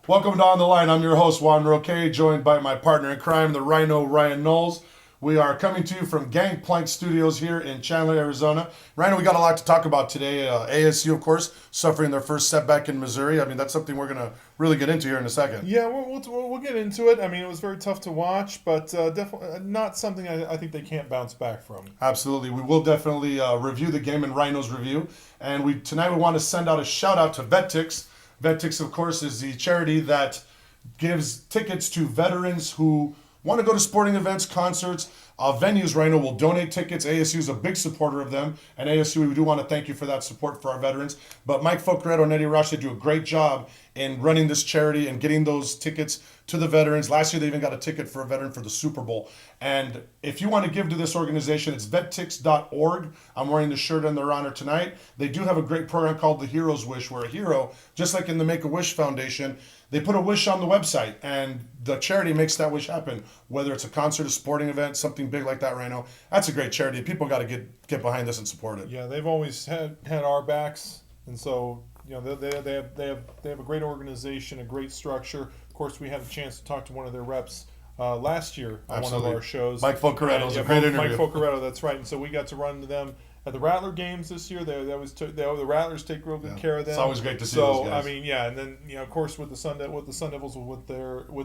Welcome to On the Line. I'm your host, Juan Roque, joined by my partner in crime, the Rykno, Ryan Knowles. We are coming to you from Gangplank Studios here in Chandler, Arizona. Rykno, we got a lot to talk about today. ASU, of course, suffering their first setback in Missouri. I mean, that's something we're going to really get into here in a second. Yeah, we'll get into it. I mean, it was very tough to watch, but definitely not something I think they can't bounce back from. Absolutely. We will definitely review the game in Rhino's review. And tonight we want to send out a shout out to VetTix. VetTix, of course, is the charity that gives tickets to veterans who want to go to sporting events, concerts, venues. Rhino will donate tickets. ASU is a big supporter of them. And ASU, we do want to thank you for that support for our veterans. But Mike Focaretto and Eddie Roche, they do a great job in running this charity and getting those tickets to the veterans. Last year, they even got a ticket for a veteran for the Super Bowl. And if you want to give to this organization, it's vettix.org. I'm wearing the shirt in their honor tonight. They do have a great program called the Hero's Wish, where a hero, just like in the Make-A-Wish Foundation, they put a wish on the website, and the charity makes that wish happen. Whether it's a concert, a sporting event, something big like that, Rhino, that's a great charity. People got to get behind this and support it. Yeah, they've always had our backs, and so they have a great organization, a great structure. Of course, we had a chance to talk to one of their reps last year on Absolutely. one of our shows. Mike Focaretto was a great interview. Mike Focaretto, that's right. And so we got to run to them at the Rattler games this year. The Rattlers take real good care of them. It's always great to see those guys. I mean, yeah, and then of course with the Sun Devils, what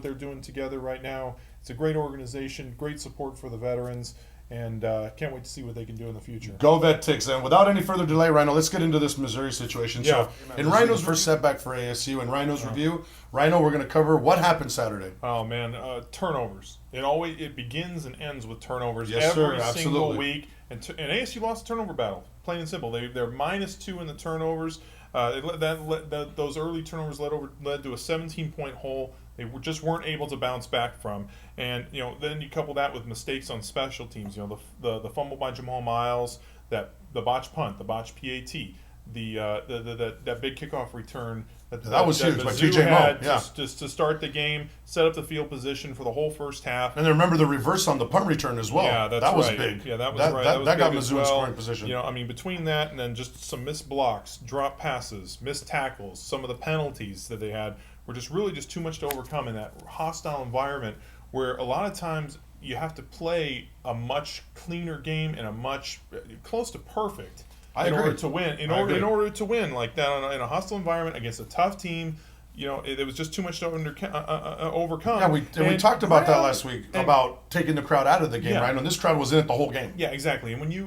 they're doing together right now, it's a great organization, great support for the veterans. And can't wait to see what they can do in the future. Go VetTix. And without any further delay, Rhino, let's get into this Missouri situation. Yeah. So, in Rhino's first setback for ASU, in Rhino's review, Rhino, we're going to cover what happened Saturday. Oh man, turnovers. It begins and ends with turnovers Yes, sir. every single Absolutely. week. And ASU lost a turnover battle, plain and simple. They're -2 in the turnovers. Those early turnovers led to a 17-point hole. They just weren't able to bounce back from, and then you couple that with mistakes on special teams. The fumble by Jamal Miles, the botched punt, the botched PAT, that big kickoff return That was huge by Mizzou TJ had Moe. Yeah. just to start the game, set up the field position for the whole first half. And then remember the reverse on the punt return as well. Yeah, that was right. big. Yeah, that was right. That got big as Mizzou in well. scoring position. I mean, between that and then just some missed blocks, drop passes, missed tackles, some of the penalties that they had were just too much to overcome in that hostile environment where a lot of times you have to play a much cleaner game and a much close to perfect in order to win. In order to win like that in a hostile environment against a tough team. It was just too much to overcome. Yeah, we talked about that last week about taking the crowd out of the game, right? And this crowd was in it the whole game. Yeah, exactly. And when you're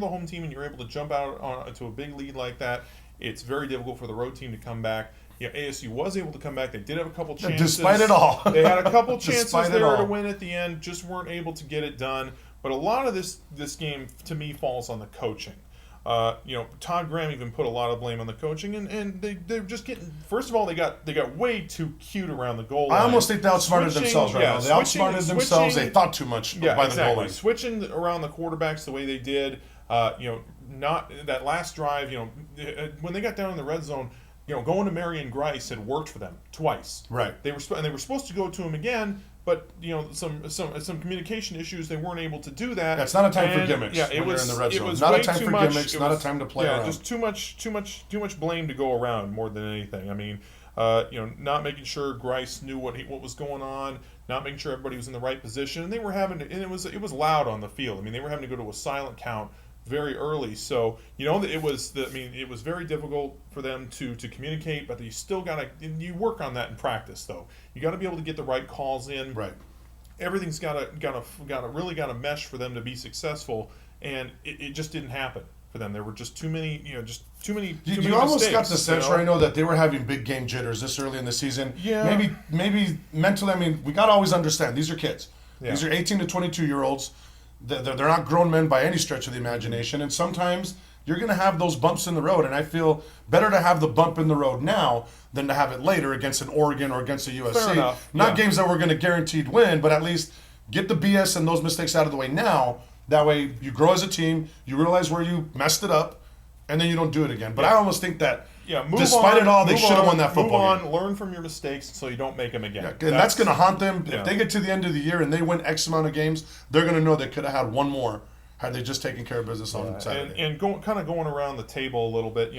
the home team and you're able to jump out to a big lead like that, it's very difficult for the road team to come back. ASU was able to come back. They did have a couple chances. Despite it all. They had a couple chances there to win at the end, just weren't able to get it done. But a lot of this game, to me, falls on the coaching. Todd Graham even put a lot of blame on the coaching, and they're just getting. First of all, they got way too cute around the goal line. I almost think they outsmarted themselves right now. They outsmarted themselves. They thought too much by the goal line. Switching around the quarterbacks the way they did. Not that last drive. When they got down in the red zone. Going to Marion Grice had worked for them twice. Right. They were supposed to go to him again, but some communication issues. They weren't able to do that. Yeah, it's not a time for gimmicks. Yeah, it was in the red zone. Not a time for gimmicks. Not a time to play around. Just too much blame to go around more than anything. I mean, not making sure Grice knew what was going on. Not making sure everybody was in the right position, and they were having to, and it was loud on the field. I mean, they were having to go to a silent count very early, so it was very difficult for them to communicate, but you still you work on that in practice though. You got to be able to get the right calls in. Right. Everything's got to mesh for them to be successful, and it just didn't happen for them. There were just too many You almost mistakes, got the sense right now that they were having big game jitters this early in the season. Yeah. Maybe mentally. I mean, we got to always understand these are kids. Yeah. These are 18 to 22-year-olds. They're not grown men by any stretch of the imagination, and sometimes you're going to have those bumps in the road, and I feel better to have the bump in the road now than to have it later against an Oregon or against a USC. Fair enough. Not games that we're going to guaranteed win, but at least get the BS and those mistakes out of the way now. That way you grow as a team, you realize where you messed it up, and then you don't do it again. But I almost think that despite it all, they should have won that football game. Learn from your mistakes so you don't make them again. Yeah, and that's going to haunt them. If they get to the end of the year and they win X amount of games, they're going to know they could have had one more had they just taken care of business on Saturday. And going around the table a little bit,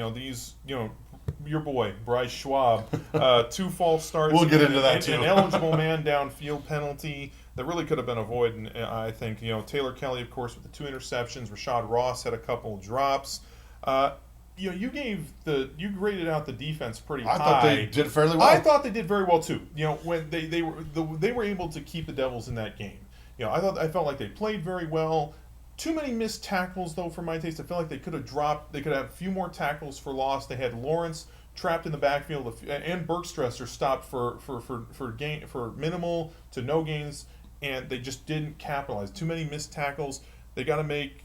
your boy Bryce Schwab, 2 false starts. We'll get into that too. An eligible man downfield penalty that really could have been avoided. And I think Taylor Kelly, of course, with the 2 interceptions. Rashad Ross had a couple of drops. You graded out the defense pretty high. I thought they did fairly well. I thought they did very well too. When they were able to keep the Devils in that game. I felt like they played very well. Too many missed tackles though for my taste. I felt like they could have dropped. They could have a few more tackles for loss. They had Lawrence trapped in the backfield and Bergstresser stopped for minimal to no gains, and they just didn't capitalize. Too many missed tackles. They had to make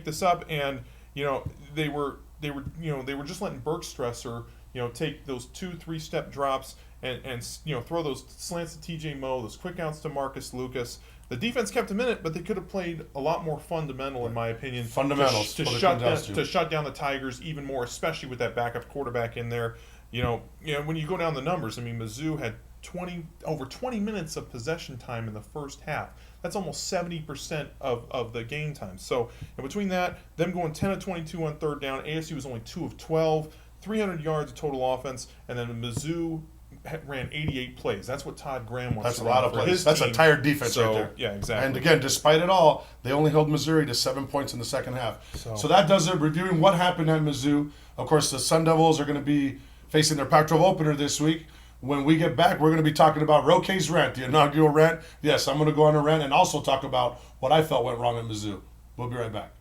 this up, and they were just letting Bergstresser take those 2-3 step drops and throw those slants to TJ Moe, those quick outs to Marcus Lucas. The defense kept them in it, but they could have played a lot more fundamental, in my opinion. Fundamentals to shut down the Tigers even more, especially with that backup quarterback in there. When you go down the numbers, I mean, Mizzou had over 20 minutes of possession time in the first half. That's almost 70% of the game time. So between that, them going 10 of 22 on third down, ASU was only 2 of 12, 300 yards of total offense, and then Mizzou ran 88 plays. That's what Todd Graham wants That's to a run lot of for plays. his That's team. a tired defense right there. Yeah, exactly. And again, despite it all, they only held Missouri to 7 points in the second half. So that does it. Reviewing what happened at Mizzou. Of course, the Sun Devils are going to be facing their Pac-12 opener this week. When we get back, we're going to be talking about Roque's rant, the inaugural rant. Yes, I'm going to go on a rant and also talk about what I felt went wrong at Mizzou. We'll be right back.